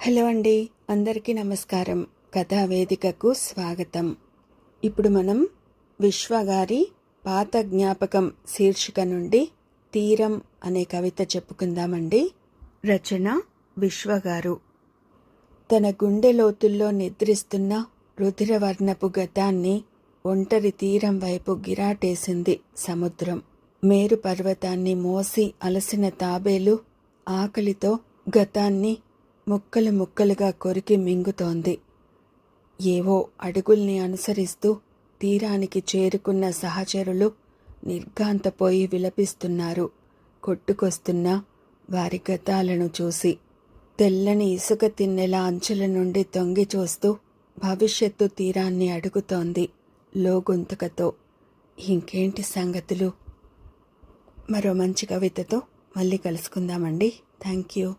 Hello అండి, అందరికీ నమస్కారం. కథా వేదికకు స్వాగతం. ఇప్పుడు మనం విశ్వగారి పాత జ్ఞాపకం శీర్షిక నుండి తీరం అనే కవిత చెప్పుకుందామండి. రచన విశ్వగారు. తన గుండె లోతుల్లో నిద్రిస్తున్న రుధిరవర్ణపు గతాన్ని ఒంటరి తీరం వైపు గిరాటేసింది సముద్రం. మేరు పర్వతాన్ని మోసి అలసిన తాబేలు ఆకలితో గతాన్ని ముక్కలు ముక్కలుగా కొరికి మింగుతోంది. ఏవో అడుగుల్ని అనుసరిస్తూ తీరానికి చేరుకున్న సహచరులు నిర్ఘాంతపోయి విలపిస్తున్నారు కొట్టుకొస్తున్న వారి గతాలను చూసి. తెల్లని ఇసుక తిన్నెల అంచుల నుండి తొంగి చూస్తూ భవిష్యత్తు తీరాన్ని అడుగుతోంది లోగొంతుకతో. ఇంకేంటి సంగతులు? మరో మంచి కవితతో మళ్ళీ కలుసుకుందామండి. Thank you.